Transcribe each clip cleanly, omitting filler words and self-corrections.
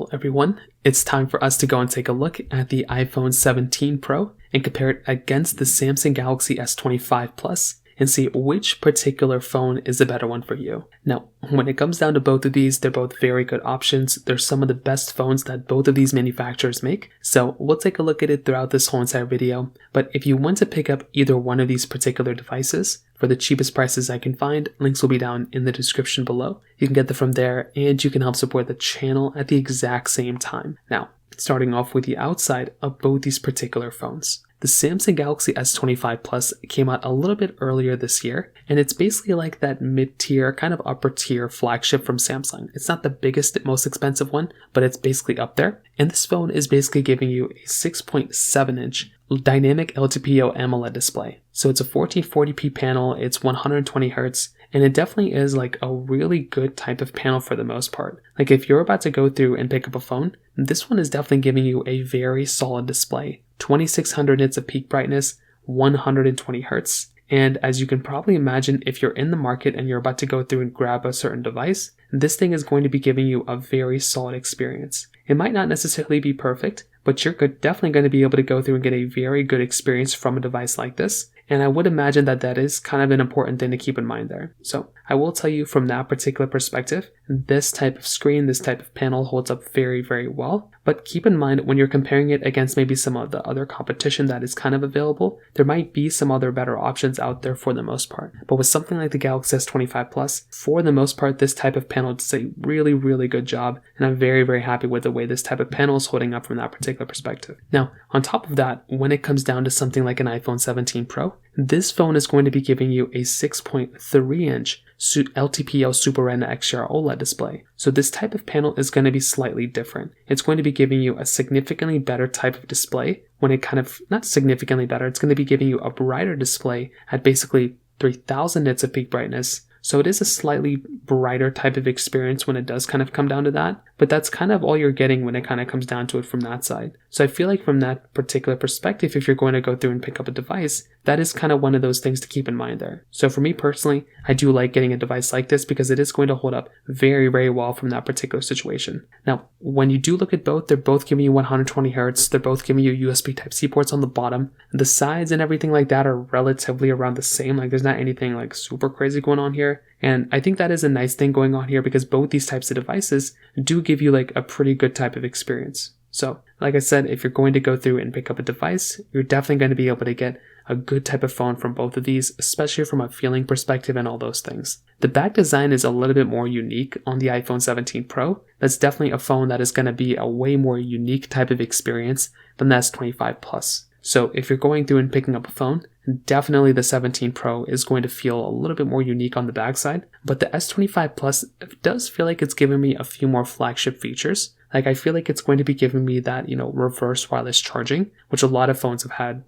Hello everyone, it's time for us to go and take a look at the iPhone 17 Pro and compare it against the Samsung Galaxy S25 Plus and see which particular phone is the better one for you. Now, when it comes down to both of these, they're both very good options. They're some of the best phones that both of these manufacturers make, so we'll take a look at it throughout this whole entire video. But if you want to pick up either one of these particular devices, for the cheapest prices I can find, links will be down in the description below. You can get them from there, and you can help support the channel at the exact same time. Now, starting off with the outside of both these particular phones. The Samsung Galaxy S25 Plus came out a little bit earlier this year, and it's basically like that mid-tier, kind of upper-tier flagship from Samsung. It's not the biggest, most expensive one, but it's basically up there. And this phone is basically giving you a 6.7-inch dynamic LTPO AMOLED display. So it's a 1440p panel, it's 120 Hz, and it definitely is like a really good type of panel for the most part. Like if you're about to go through and pick up a phone, this one is definitely giving you a very solid display. 2600 nits of peak brightness, 120 Hz. And as you can probably imagine, if you're in the market and you're about to go through and grab a certain device, this thing is going to be giving you a very solid experience. It might not necessarily be perfect, but you're definitely going to be able to go through and get a very good experience from a device like this. And I would imagine that that is kind of an important thing to keep in mind there. So I will tell you from that particular perspective, this type of screen, this type of panel holds up very, very well. But keep in mind when you're comparing it against maybe some of the other competition that is kind of available, there might be some other better options out there for the most part. But with something like the Galaxy S25 Plus, for the most part, this type of panel does a really, really good job. And I'm very, very happy with the way this type of panel is holding up from that particular perspective. Now, on top of that, when it comes down to something like an iPhone 17 Pro, this phone is going to be giving you a 6.3-inch LTPO Super Retina XDR OLED display. So this type of panel is going to be slightly different. It's going to be giving you a significantly better type of display when it not significantly better, it's going to be giving you a brighter display at basically 3000 nits of peak brightness. So it is a slightly brighter type of experience when it does kind of come down to that, but that's kind of all you're getting when it kind of comes down to it from that side. So I feel like from that particular perspective, if you're going to go through and pick up a device, that is kind of one of those things to keep in mind there. So for me personally, I do like getting a device like this because it is going to hold up very, very well from that particular situation. Now, when you do look at both, they're both giving you 120 Hz, they're both giving you USB Type-C ports on the bottom. The sides and everything like that are relatively around the same, like there's not anything like super crazy going on here. And I think that is a nice thing going on here because both these types of devices do give you like a pretty good type of experience. So like I said, if you're going to go through and pick up a device, you're definitely going to be able to get a good type of phone from both of these, especially from a feeling perspective and all those things. The back design is a little bit more unique on the iPhone 17 Pro. That's definitely a phone that is going to be a way more unique type of experience than the S25 Plus. So if you're going through and picking up a phone, definitely the 17 Pro is going to feel a little bit more unique on the backside, but the S25 Plus does feel like it's giving me a few more flagship features. Like I feel like it's going to be giving me that, reverse wireless charging, which a lot of phones have had,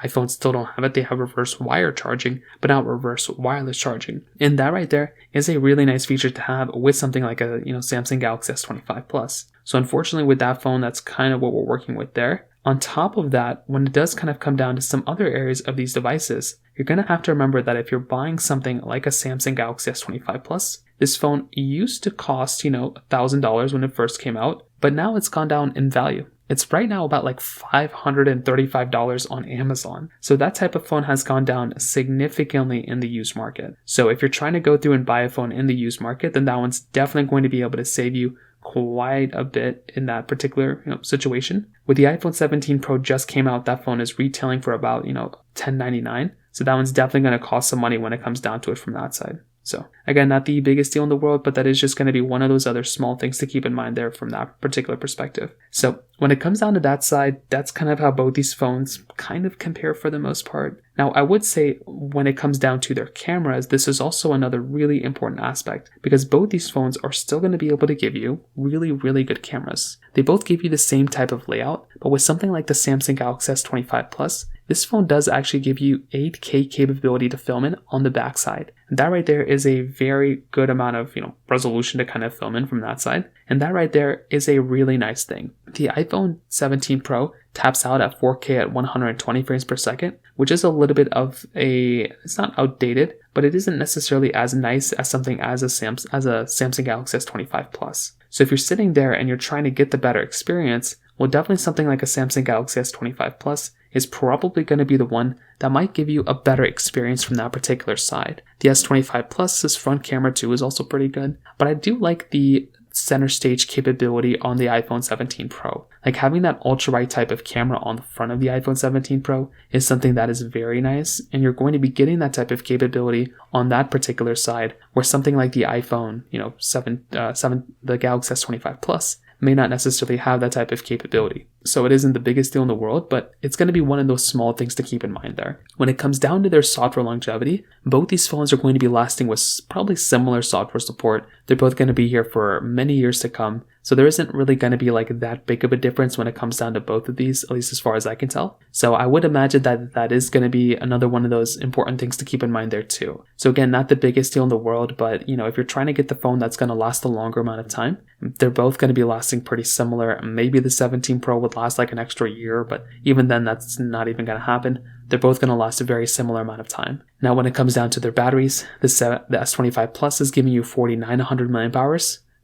iPhones still don't have it. They have reverse wire charging, but not reverse wireless charging. And that right there is a really nice feature to have with something like a, Samsung Galaxy S25 Plus. So unfortunately with that phone, that's kind of what we're working with there. On top of that, when it does kind of come down to some other areas of these devices, you're going to have to remember that if you're buying something like a Samsung Galaxy S25 Plus, this phone used to cost, $1,000 when it first came out, but now it's gone down in value. It's right now about like $535 on Amazon. So that type of phone has gone down significantly in the used market. So if you're trying to go through and buy a phone in the used market, then that one's definitely going to be able to save you quite a bit in that particular situation. With the iPhone 17 Pro just came out, that phone is retailing for about $1099. So that one's definitely going to cost some money when it comes down to it from that side. So again, not the biggest deal in the world, but that is just going to be one of those other small things to keep in mind there from that particular perspective. So when it comes down to that side, that's kind of how both these phones kind of compare for the most part. Now, I would say when it comes down to their cameras, this is also another really important aspect because both these phones are still going to be able to give you really, really good cameras. They both give you the same type of layout, but with something like the Samsung Galaxy S25 Plus, this phone does actually give you 8K capability to film in on the backside. And that right there is a very good amount of, resolution to kind of film in from that side. And that right there is a really nice thing. The iPhone 17 Pro taps out at 4K at 120 frames per second, which is a little bit of it's not outdated, but it isn't necessarily as nice as something as a Samsung Galaxy S25 Plus. So if you're sitting there and you're trying to get the better experience, well, definitely something like a Samsung Galaxy S25 Plus is probably going to be the one that might give you a better experience from that particular side. The S25 Plus's front camera too is also pretty good, but I do like the center stage capability on the iPhone 17 Pro. Like having that ultra wide type of camera on the front of the iPhone 17 Pro is something that is very nice, and you're going to be getting that type of capability on that particular side, where something like the iPhone, the Galaxy S25 Plus may not necessarily have that type of capability. So it isn't the biggest deal in the world, but it's going to be one of those small things to keep in mind there. When it comes down to their software longevity, both these phones are going to be lasting with probably similar software support. They're both going to be here for many years to come. So there isn't really going to be like that big of a difference when it comes down to both of these, at least as far as I can tell. So I would imagine that that is going to be another one of those important things to keep in mind there too. So again, not the biggest deal in the world, but if you're trying to get the phone that's going to last a longer amount of time, they're both going to be lasting pretty similar. Maybe the 17 Pro would last like an extra year, but even then that's not even going to happen. They're both going to last a very similar amount of time. Now when it comes down to their batteries, the S25 Plus is giving you 4,900 mAh.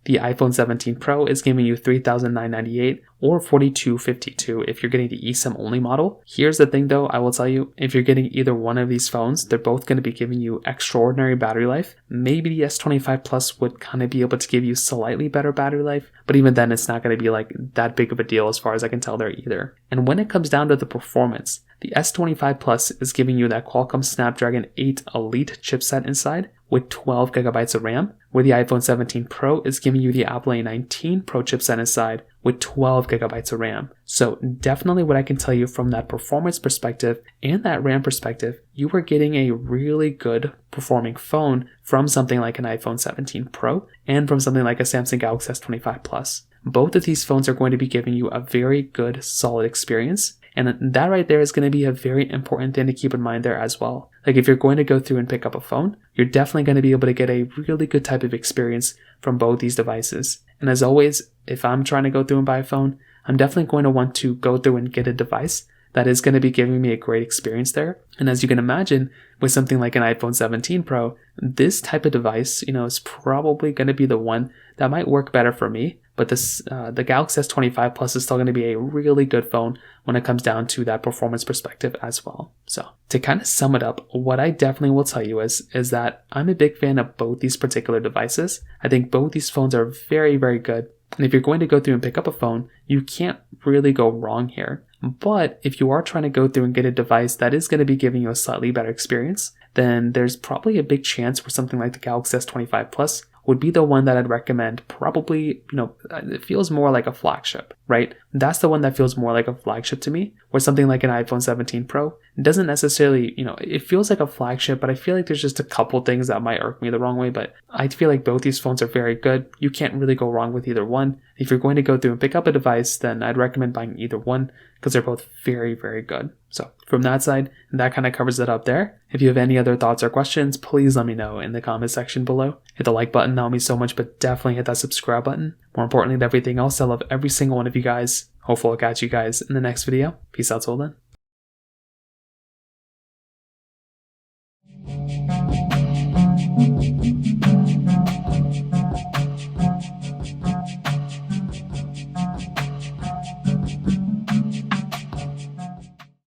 The iPhone 17 Pro is giving you 3,998 or 4,252 if you're getting the eSIM only model. Here's the thing though, I will tell you, if you're getting either one of these phones, they're both going to be giving you extraordinary battery life. Maybe the S25 Plus would kind of be able to give you slightly better battery life, but even then it's not going to be like that big of a deal as far as I can tell there either. And when it comes down to the performance, the S25 Plus is giving you that Qualcomm Snapdragon 8 Elite chipset inside with 12 gigabytes of RAM, where the iPhone 17 Pro is giving you the Apple A19 Pro chipset inside with 12 gigabytes of RAM. So definitely what I can tell you from that performance perspective and that RAM perspective, you are getting a really good performing phone from something like an iPhone 17 Pro and from something like a Samsung Galaxy S25 Plus. Both of these phones are going to be giving you a very good, solid experience. And that right there is going to be a very important thing to keep in mind there as well. Like if you're going to go through and pick up a phone, you're definitely going to be able to get a really good type of experience from both these devices. And as always, if I'm trying to go through and buy a phone, I'm definitely going to want to go through and get a device that is going to be giving me a great experience there. And as you can imagine, with something like an iPhone 17 Pro, this type of device, is probably going to be the one that might work better for me. But the Galaxy S25 Plus is still going to be a really good phone when it comes down to that performance perspective as well. So to kind of sum it up, what I definitely will tell you is that I'm a big fan of both these particular devices. I think both these phones are very, very good. And if you're going to go through and pick up a phone, you can't really go wrong here. But if you are trying to go through and get a device that is going to be giving you a slightly better experience, then there's probably a big chance for something like the Galaxy S25 Plus would be the one that I'd recommend. Probably, it feels more like a flagship, right? That's the one that feels more like a flagship to me, where something like an iPhone 17 Pro doesn't necessarily, it feels like a flagship, but I feel like there's just a couple things that might irk me the wrong way, but I feel like both these phones are very good. You can't really go wrong with either one. If you're going to go through and pick up a device, then I'd recommend buying either one because they're both very, very good. So from that side, that kind of covers it up there. If you have any other thoughts or questions, please let me know in the comment section below. Hit the like button, that would mean so much, but definitely hit that subscribe button. More importantly than everything else, I love every single one of you guys. Hopefully I'll catch you guys in the next video. Peace out till then.